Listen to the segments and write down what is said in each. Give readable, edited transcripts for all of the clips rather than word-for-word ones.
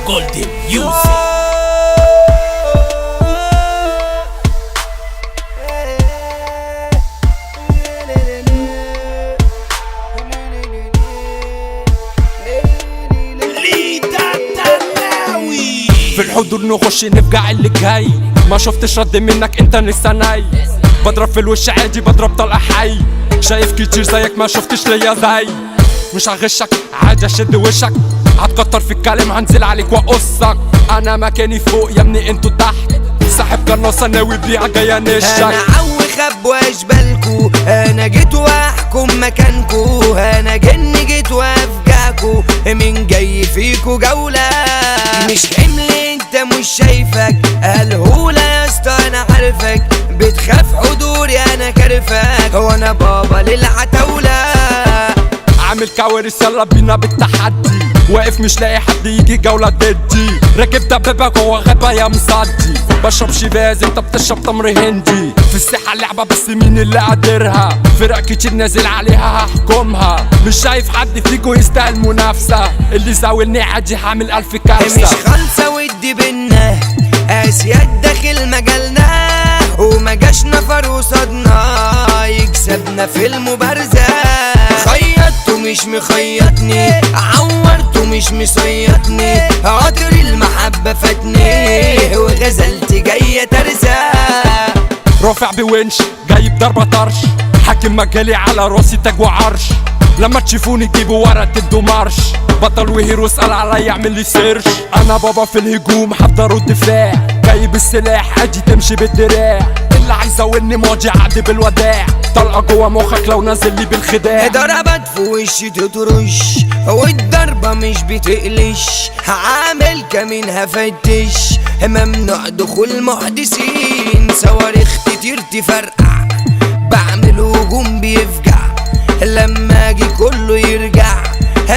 جولدن ميوزك. في الحضور نخش نفجع اللي جاي، ما شفتش رد منك انت لسه ناي. بضرب في الوش عادي بضرب طلقة حي، شايف كتير زيك ما شفتش ليا زي. مش هغشك عادي اشد وشك، هتكتر في الكلام هنزل عليك واقصك. انا مكاني فوق يا ابني انتوا تحت، ساحب قناصة ناوي بيها جاي انشك. انا عوخب واشبالكو، انا جيت واحكم مكانكو، انا جني جيت وافجعكو، مين جاي فيكو جولة مش حمل انت مش شايفك. الهولة يا اسطى انا عارفك، بتخاف حضوري انا كرفك، وانا بابا للعتاولة. عامل كوارث يلا بينا بالتحدي، واقف مش لاقي حد يجي جولة ضدي. راكب دبابة جوا غابة يا مصدي، بشرب شيفاز انت بتشرب تمر هندي. في الساحة لعبة بس مين اللي قادرها، فرق كتير نازل عليها هحكمها. مش شايف حد فيكو يستاهل منافسة، اللي زاولني عادي هعمل 1000 كارثة. مش خالصة ودي بينا اسياد داخل مجالنا، ومجاش نفر وصدنا يكسبنا في المبارزة. خيطته مش مخيطني، عورته مش مصيطني، قطر المحبة فاتني وغزلتي جاية ترزة. رافع بونش جايب ضربة طرش، حاكم مجالي على راسي تاج وعرش. لما تشوفوني جيبوا ورا تدوا مارش، بطل وهيرو اسأل عليا اعمل لي سيرش. انا بابا في الهجوم حضر الدفاع، جايب السلاح ادي تمشي بالدراع. اللي عايز اولني ماضي عقد بالوداع، طلقة جوا مخك لو نازل لي بالخداع. ضربت في وشي تطرش، والضربة مش بتقلش، هعمل كمين هفتش، ممنوع دخول محدثين. صواريخ كتير تفرقع، بعمل هجوم بيفجع، لما اجي كله يرجع.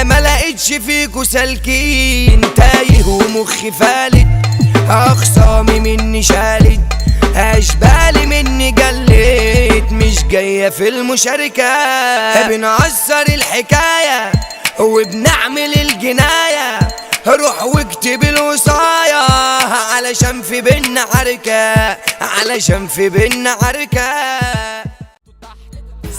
ما لقيتش فيكو سالكين، تايه ومخي فالت، اخصامي مني شالت، اشبالي مني جلت، مش جاية في المشاركة. بنعصر الحكاية وبنعمل الجناية، روح واكتب الوصاية، علشان في بينا عركة، علشان في بينا عركة.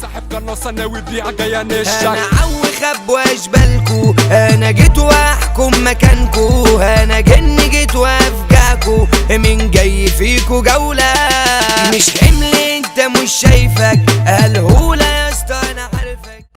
ساحب قناصة ناوي بيها جاي انشك. انا عوخب واشبالكو، انا جيت واحكم مكانكو، انا جني جيت وافجعكو، مين جاي فيكو جولة مش حمل انت مش شايفك. الهولة